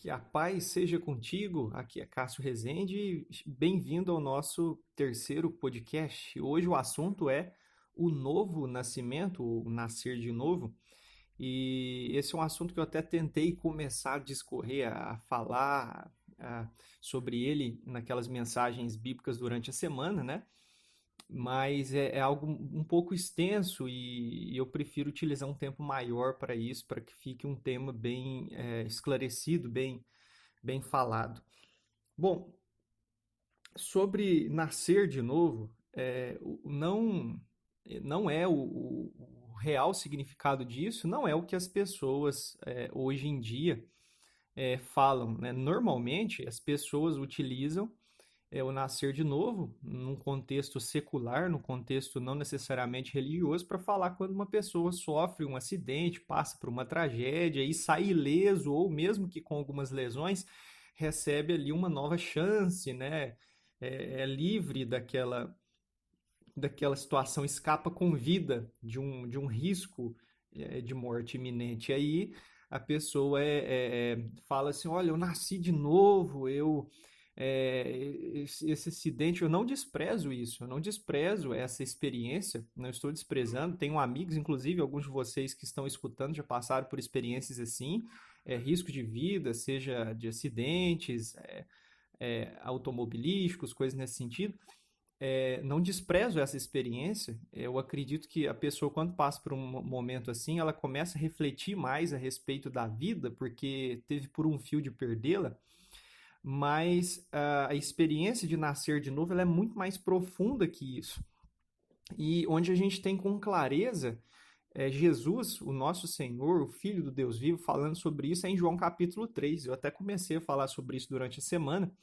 Que a paz seja contigo. Aqui é Cássio Rezende e bem-vindo ao nosso terceiro podcast. Hoje o assunto é o novo nascimento, o nascer de novo. E esse é um assunto que eu até tentei começar a discorrer, a falar sobre ele naquelas mensagens bíblicas durante a semana, né? Mas é algo um pouco extenso e eu prefiro utilizar um tempo maior para isso, para que fique um tema bem esclarecido, bem falado. Bom, sobre nascer de novo, não é o real significado disso, não é o que as pessoas hoje em dia falam, né? Normalmente as pessoas utilizam o nascer de novo num contexto secular, num contexto não necessariamente religioso, para falar quando uma pessoa sofre um acidente, passa por uma tragédia e sai ileso, ou mesmo que com algumas lesões, recebe ali uma nova chance, né? É livre daquela situação, escapa com vida de um risco de morte iminente. E aí a pessoa fala assim: olha, eu nasci de novo, esse acidente, eu não desprezo isso, eu não desprezo essa experiência, não estou desprezando. Tenho amigos, inclusive alguns de vocês que estão escutando já passaram por experiências assim, risco de vida, seja de acidentes automobilísticos, coisas nesse sentido. Não desprezo essa experiência. Eu acredito que a pessoa, quando passa por um momento assim, ela começa a refletir mais a respeito da vida, porque teve por um fio de perdê-la. Mas a experiência de nascer de novo ela é muito mais profunda que isso. E onde a gente tem com clareza Jesus, o nosso Senhor, o Filho do Deus vivo, falando sobre isso é em João capítulo 3. Eu até comecei a falar sobre isso durante a semana,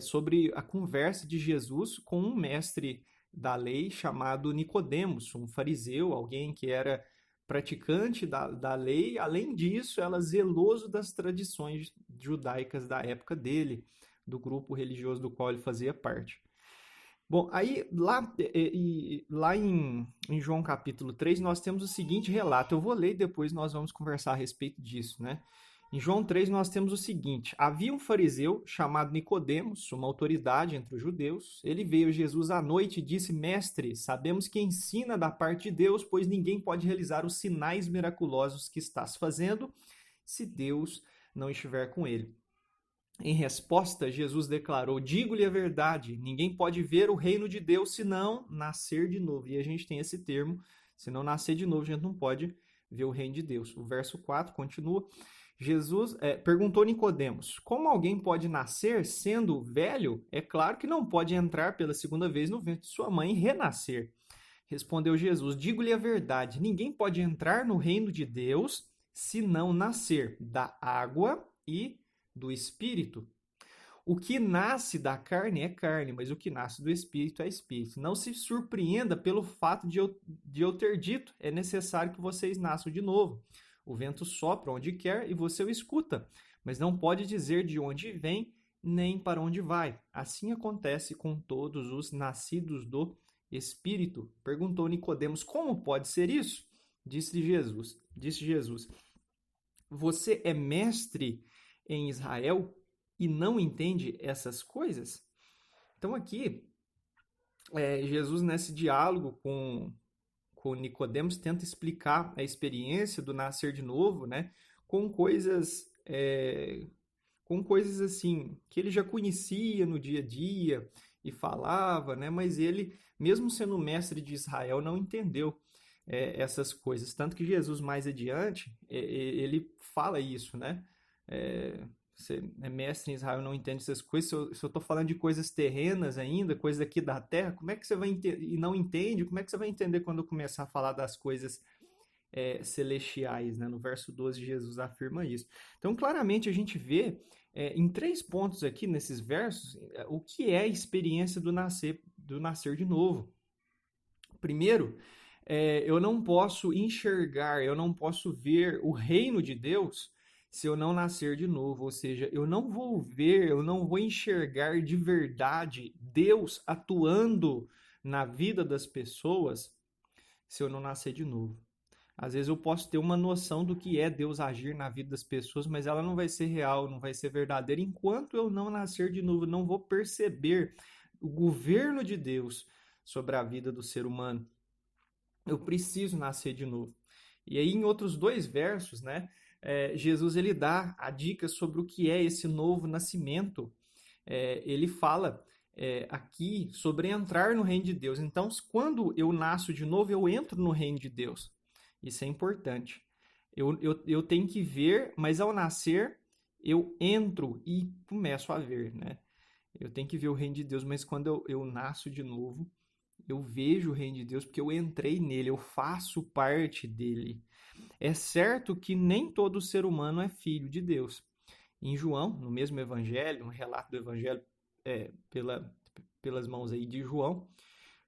sobre a conversa de Jesus com um mestre da lei chamado Nicodemos, um fariseu, alguém que era praticante da lei. Além disso, ela zeloso das tradições judaicas da época dele, do grupo religioso do qual ele fazia parte. Bom, aí lá em João capítulo 3 nós temos o seguinte relato. Eu vou ler e depois nós vamos conversar a respeito disso, né? Em João 3 nós temos o seguinte: havia um fariseu chamado Nicodemos, uma autoridade entre os judeus. Ele veio a Jesus à noite e disse: Mestre, sabemos que ensina da parte de Deus, pois ninguém pode realizar os sinais miraculosos que estás fazendo se Deus não estiver com ele. Em resposta, Jesus declarou: digo-lhe a verdade, ninguém pode ver o reino de Deus se não nascer de novo. E a gente tem esse termo: se não nascer de novo, a gente não pode ver o reino de Deus. O verso 4 continua: Jesus perguntou a Nicodemos: como alguém pode nascer sendo velho? É claro que não pode entrar pela segunda vez no ventre de sua mãe e renascer. Respondeu Jesus: digo-lhe a verdade, ninguém pode entrar no reino de Deus se não nascer da água e do Espírito. O que nasce da carne é carne, mas o que nasce do Espírito é Espírito. Não se surpreenda pelo fato de eu ter dito: é necessário que vocês nasçam de novo. O vento sopra onde quer e você o escuta, mas não pode dizer de onde vem nem para onde vai. Assim acontece com todos os nascidos do Espírito. Perguntou Nicodemos: como pode ser isso? Disse Jesus: você é mestre em Israel e não entende essas coisas? Então aqui, Jesus nesse diálogo com Nicodemos tenta explicar a experiência do nascer de novo, né, com coisas com coisas assim que ele já conhecia no dia a dia e falava, né, mas ele, mesmo sendo mestre de Israel, não entendeu essas coisas. Tanto que Jesus, mais adiante, ele fala isso, né? Você é mestre em Israel, não entende essas coisas. Se eu estou falando de coisas terrenas ainda, coisas aqui da terra, como é que você vai entender? E não entende, como é que você vai entender quando eu começar a falar das coisas celestiais, né? No verso 12, Jesus afirma isso. Então, claramente, a gente vê em 3 pontos aqui, nesses versos, o que é a experiência do nascer de novo. Primeiro, eu não posso enxergar, eu não posso ver o reino de Deus se eu não nascer de novo. Ou seja, eu não vou ver, eu não vou enxergar de verdade Deus atuando na vida das pessoas se eu não nascer de novo. Às vezes eu posso ter uma noção do que é Deus agir na vida das pessoas, mas ela não vai ser real, não vai ser verdadeira, enquanto eu não nascer de novo, não vou perceber o governo de Deus sobre a vida do ser humano. Eu preciso nascer de novo. E aí, em outros 2 versos, né, Jesus ele dá a dica sobre o que é esse novo nascimento. Ele fala aqui sobre entrar no reino de Deus. Então, quando eu nasço de novo, eu entro no reino de Deus. Isso é importante. Eu tenho que ver, mas ao nascer, eu entro e começo a ver, né? Eu tenho que ver o reino de Deus, mas quando eu nasço de novo, eu vejo o reino de Deus porque eu entrei nele, eu faço parte dele. É certo que nem todo ser humano é filho de Deus. Em João, no mesmo evangelho, no relato do evangelho pelas mãos aí de João,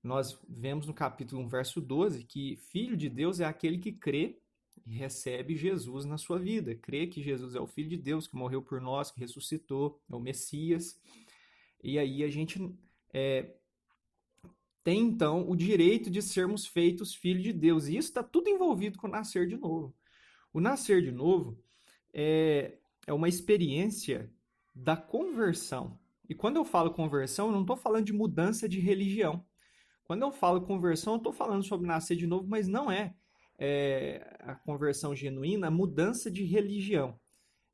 nós vemos no capítulo 1, verso 12, que filho de Deus é aquele que crê e recebe Jesus na sua vida. Crê que Jesus é o Filho de Deus, que morreu por nós, que ressuscitou, é o Messias. E aí a gente tem, então, o direito de sermos feitos filhos de Deus. E isso está tudo envolvido com o nascer de novo. O nascer de novo é uma experiência da conversão. E quando eu falo conversão, eu não estou falando de mudança de religião. Quando eu falo conversão, eu estou falando sobre nascer de novo, mas não é a conversão genuína, a mudança de religião.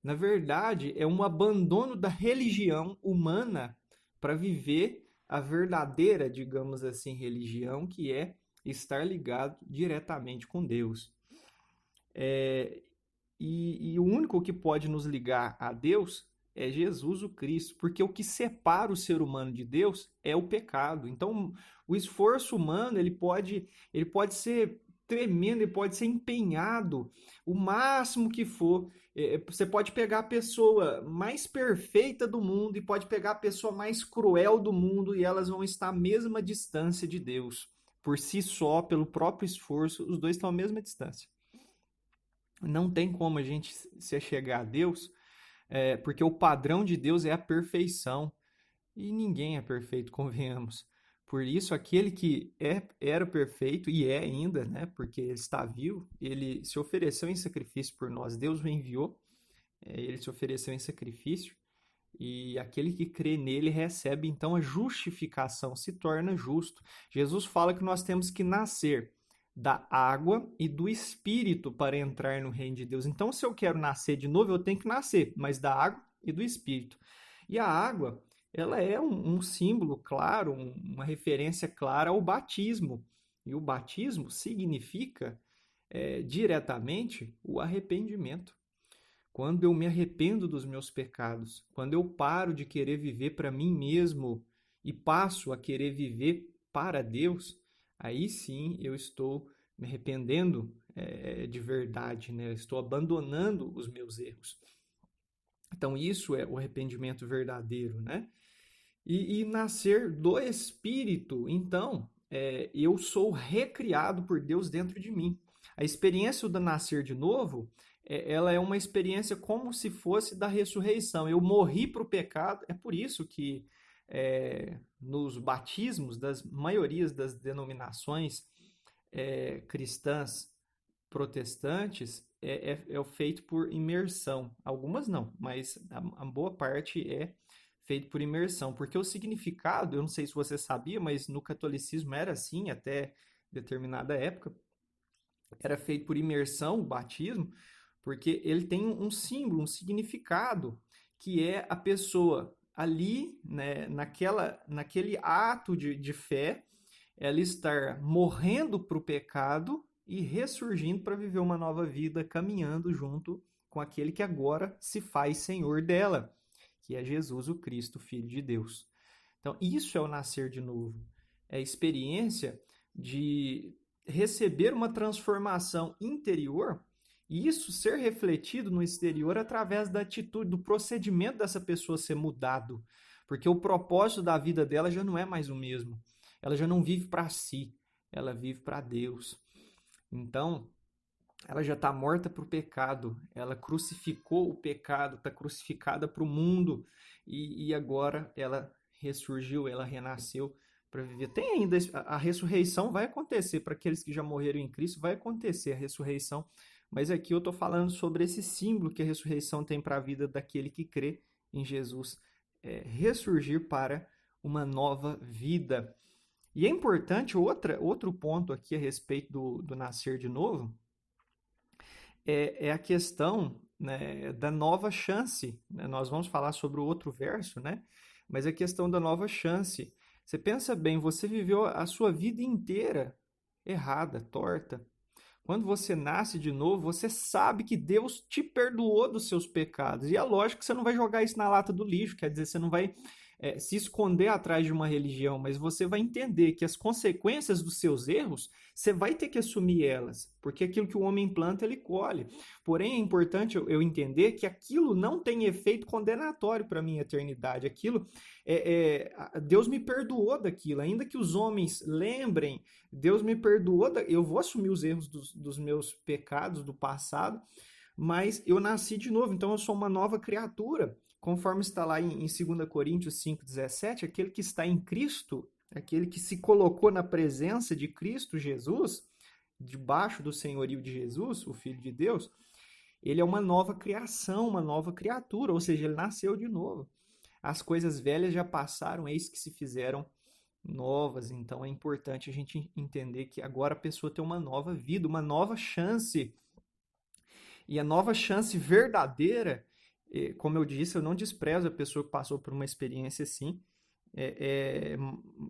Na verdade, é um abandono da religião humana para viver a verdadeira, digamos assim, religião, que é estar ligado diretamente com Deus. E o único que pode nos ligar a Deus é Jesus o Cristo, porque o que separa o ser humano de Deus é o pecado. Então, o esforço humano ele pode ser tremendo, ele pode ser empenhado o máximo que for. Você pode pegar a pessoa mais perfeita do mundo e pode pegar a pessoa mais cruel do mundo e elas vão estar à mesma distância de Deus. Por si só, pelo próprio esforço, os dois estão à mesma distância. Não tem como a gente se achegar a Deus, porque o padrão de Deus é a perfeição. E ninguém é perfeito, convenhamos. Por isso, aquele que era perfeito e é ainda, né, porque ele está vivo, ele se ofereceu em sacrifício por nós. Deus o enviou, ele se ofereceu em sacrifício. E aquele que crê nele recebe, então, a justificação, se torna justo. Jesus fala que nós temos que nascer da água e do Espírito para entrar no reino de Deus. Então, se eu quero nascer de novo, eu tenho que nascer, mas da água e do Espírito. E a água, ela é um símbolo claro, uma referência clara ao batismo. E o batismo significa diretamente o arrependimento. Quando eu me arrependo dos meus pecados, quando eu paro de querer viver para mim mesmo e passo a querer viver para Deus, aí sim eu estou me arrependendo de verdade, né? Eu estou abandonando os meus erros. Então isso é o arrependimento verdadeiro, né? E nascer do Espírito, então, eu sou recriado por Deus dentro de mim. A experiência do nascer de novo, ela é uma experiência como se fosse da ressurreição. Eu morri para o pecado, é por isso que nos batismos das maiorias das denominações cristãs protestantes é feito por imersão. Algumas não, mas a boa parte é feito por imersão, porque o significado, eu não sei se você sabia, mas no catolicismo era assim até determinada época, era feito por imersão, o batismo, porque ele tem um símbolo, um significado, que é a pessoa ali, né, naquele ato de fé, ela estar morrendo para o pecado e ressurgindo para viver uma nova vida, caminhando junto com aquele que agora se faz Senhor dela, que é Jesus o Cristo, Filho de Deus. Então, isso é o nascer de novo. É a experiência de receber uma transformação interior e isso ser refletido no exterior através da atitude, do procedimento dessa pessoa ser mudado. Porque o propósito da vida dela já não é mais o mesmo. Ela já não vive para si, ela vive para Deus. Então, ela já está morta para o pecado, ela crucificou o pecado, está crucificada para o mundo e agora ela ressurgiu, ela renasceu para viver. Tem ainda a ressurreição vai acontecer para aqueles que já morreram em Cristo, vai acontecer a ressurreição. Mas aqui eu estou falando sobre esse símbolo que a ressurreição tem para a vida daquele que crê em Jesus, ressurgir para uma nova vida. E é importante, outro ponto aqui a respeito do nascer de novo, é a questão, né, da nova chance. Né? Nós vamos falar sobre o outro verso, né? Mas a questão da nova chance. Você pensa bem, você viveu a sua vida inteira errada, torta. Quando você nasce de novo, você sabe que Deus te perdoou dos seus pecados. E é lógico que você não vai jogar isso na lata do lixo, quer dizer, você não vai se esconder atrás de uma religião, mas você vai entender que as consequências dos seus erros, você vai ter que assumir elas, porque aquilo que o homem planta, ele colhe. Porém, é importante eu entender que aquilo não tem efeito condenatório para a minha eternidade. Aquilo, Deus me perdoou daquilo, ainda que os homens lembrem, Deus me perdoou, eu vou assumir os erros dos meus pecados do passado, mas eu nasci de novo, então eu sou uma nova criatura. Conforme está lá em 2 Coríntios 5,17, aquele que está em Cristo, aquele que se colocou na presença de Cristo Jesus, debaixo do senhorio de Jesus, o Filho de Deus, ele é uma nova criação, uma nova criatura, ou seja, ele nasceu de novo. As coisas velhas já passaram, eis que se fizeram novas. Então é importante a gente entender que agora a pessoa tem uma nova vida, uma nova chance. E a nova chance verdadeira, como eu disse, eu não desprezo a pessoa que passou por uma experiência assim,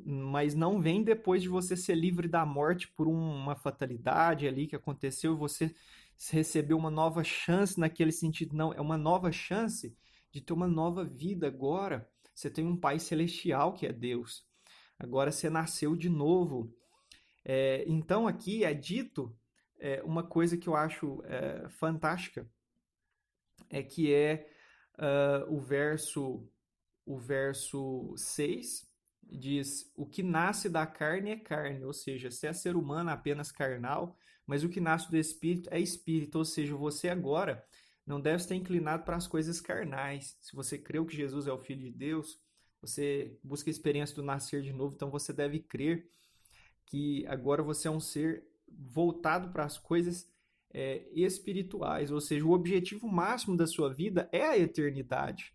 mas não vem depois de você ser livre da morte por uma fatalidade ali que aconteceu e você recebeu uma nova chance naquele sentido. Não, é uma nova chance de ter uma nova vida agora. Você tem um Pai Celestial que é Deus. Agora você nasceu de novo. Então aqui é dito uma coisa que eu acho fantástica, que o verso 6 diz: o que nasce da carne é carne, ou seja, você é ser humano apenas carnal, mas o que nasce do Espírito é Espírito, ou seja, você agora não deve estar inclinado para as coisas carnais. Se você creu que Jesus é o Filho de Deus, você busca a experiência do nascer de novo, então você deve crer que agora você é um ser voltado para as coisas espirituais, ou seja, o objetivo máximo da sua vida é a eternidade.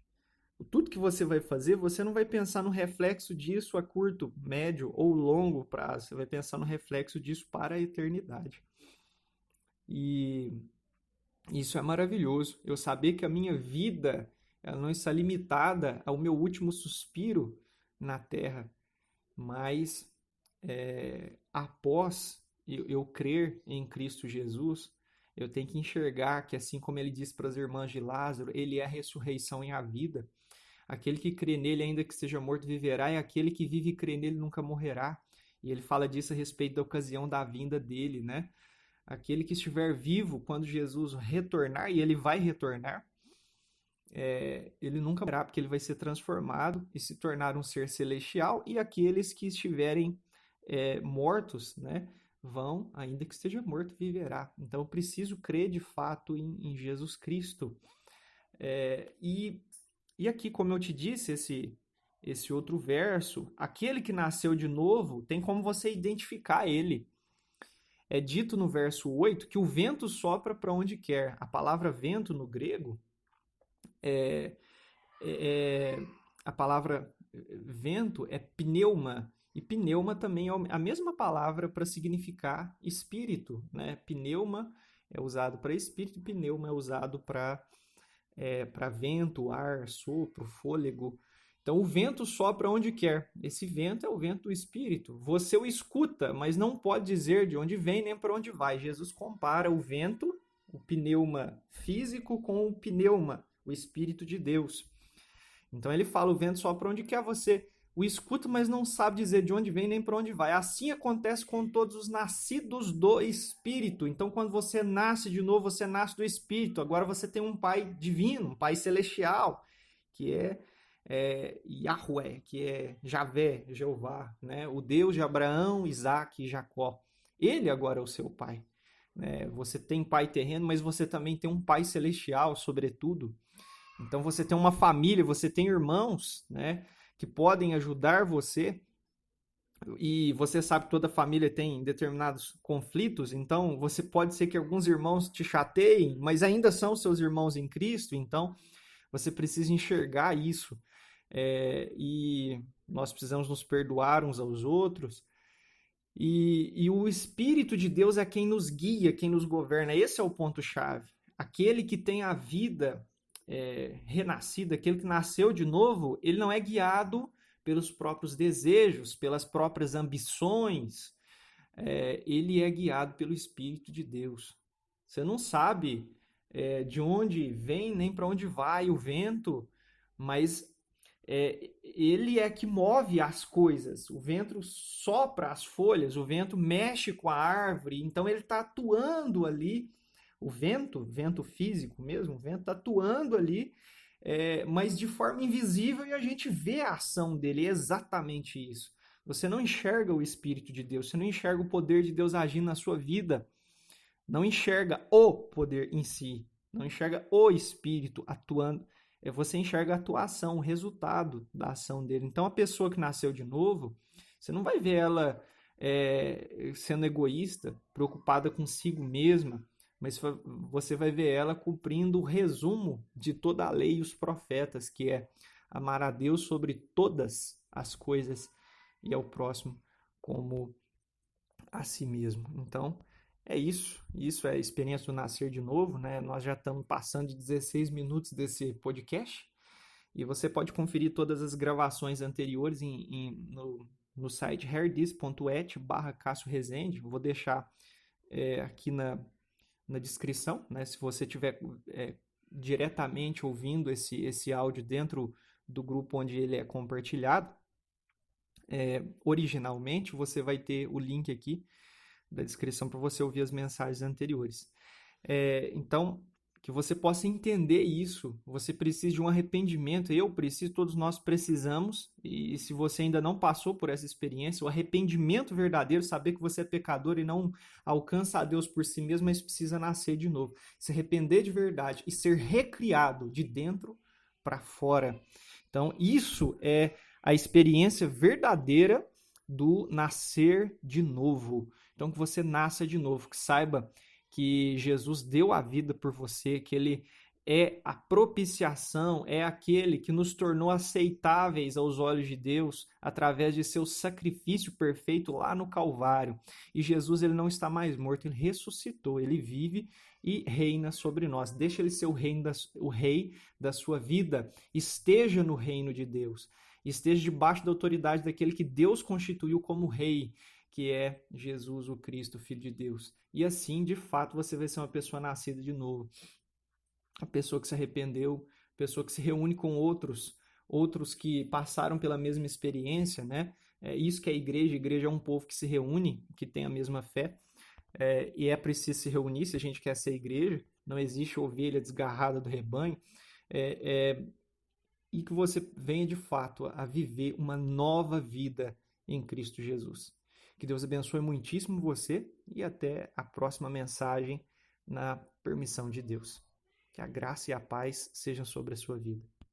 Tudo que você vai fazer, você não vai pensar no reflexo disso a curto, médio ou longo prazo, você vai pensar no reflexo disso para a eternidade. E isso é maravilhoso, eu saber que a minha vida ela não está limitada ao meu último suspiro na terra, mas após eu crer em Cristo Jesus, eu tenho que enxergar que, assim como ele disse para as irmãs de Lázaro, ele é a ressurreição e a vida. Aquele que crê nele, ainda que esteja morto, viverá, e aquele que vive e crê nele nunca morrerá. E ele fala disso a respeito da ocasião da vinda dele, né? Aquele que estiver vivo quando Jesus retornar, e ele vai retornar, ele nunca morrerá, porque ele vai ser transformado e se tornar um ser celestial, e aqueles que estiverem mortos, né, vão, ainda que esteja morto, viverá. Então eu preciso crer de fato em Jesus Cristo. E aqui, como eu te disse, esse outro verso, aquele que nasceu de novo, tem como você identificar ele. É dito no verso 8 que o vento sopra para onde quer. A palavra vento no grego, a palavra vento é pneuma, e pneuma também é a mesma palavra para significar espírito, né? Pneuma é usado para espírito e pneuma é usado para vento, ar, sopro, fôlego. Então o vento sopra onde quer. Esse vento é o vento do Espírito. Você o escuta, mas não pode dizer de onde vem nem para onde vai. Jesus compara o vento, o pneuma físico, com o pneuma, o Espírito de Deus. Então ele fala, o vento sopra onde quer, você o escuta, mas não sabe dizer de onde vem nem para onde vai. Assim acontece com todos os nascidos do Espírito. Então, quando você nasce de novo, você nasce do Espírito. Agora você tem um Pai divino, um Pai celestial, que é Yahweh, que é Javé, Jeová, né? O Deus de Abraão, Isaac e Jacó. Ele agora é o seu Pai. Né? Você tem pai terreno, mas você também tem um Pai celestial, sobretudo. Então você tem uma família, você tem irmãos, né, que podem ajudar você e você sabe que toda família tem determinados conflitos, então você pode ser que alguns irmãos te chateiem, mas ainda são seus irmãos em Cristo, então você precisa enxergar isso. E nós precisamos nos perdoar uns aos outros. E o Espírito de Deus é quem nos guia, quem nos governa. Esse é o ponto-chave. Aquele que tem a vida renascida, aquele que nasceu de novo, ele não é guiado pelos próprios desejos, pelas próprias ambições. Ele é guiado pelo Espírito de Deus. Você não sabe de onde vem nem para onde vai o vento, mas ele é que move as coisas. O vento sopra as folhas, o vento mexe com a árvore, então ele está atuando ali. O vento físico mesmo, o vento está atuando ali, mas de forma invisível e a gente vê a ação dele. É exatamente isso. Você não enxerga o Espírito de Deus, você não enxerga o poder de Deus agindo na sua vida, não enxerga o poder em si, não enxerga o Espírito atuando. Você enxerga a atuação, o resultado da ação dele. Então, a pessoa que nasceu de novo, você não vai ver ela sendo egoísta, preocupada consigo mesma, mas você vai ver ela cumprindo o resumo de toda a lei e os profetas, que é amar a Deus sobre todas as coisas e ao próximo como a si mesmo. Então, é isso. Isso é a experiência do nascer de novo, né? Nós já estamos passando de 16 minutos desse podcast e você pode conferir todas as gravações anteriores no site herdis.et/Cássio Rezende. Vou deixar aqui na descrição, né? Se você estiver diretamente ouvindo esse áudio dentro do grupo onde ele é compartilhado, originalmente, você vai ter o link aqui da descrição para você ouvir as mensagens anteriores. Então, que você possa entender isso, você precisa de um arrependimento, eu preciso, todos nós precisamos, e se você ainda não passou por essa experiência, o arrependimento verdadeiro, saber que você é pecador e não alcança a Deus por si mesmo, mas precisa nascer de novo, se arrepender de verdade e ser recriado de dentro para fora. Então, isso é a experiência verdadeira do nascer de novo. Então, que você nasça de novo, que saiba que Jesus deu a vida por você, que ele é a propiciação, é aquele que nos tornou aceitáveis aos olhos de Deus através de seu sacrifício perfeito lá no Calvário. E Jesus, ele não está mais morto, ele ressuscitou, ele vive e reina sobre nós. Deixa ele ser o rei da sua vida. Esteja no reino de Deus. Esteja debaixo da autoridade daquele que Deus constituiu como rei, que é Jesus, o Cristo, Filho de Deus. E assim, de fato, você vai ser uma pessoa nascida de novo. A pessoa que se arrependeu, a pessoa que se reúne com outros que passaram pela mesma experiência, né? É isso que é a igreja. A igreja é um povo que se reúne, que tem a mesma fé. E é preciso se reunir se a gente quer ser igreja. Não existe ovelha desgarrada do rebanho. E que você venha de fato a viver uma nova vida em Cristo Jesus. Que Deus abençoe muitíssimo você e até a próxima mensagem na permissão de Deus. Que a graça e a paz sejam sobre a sua vida.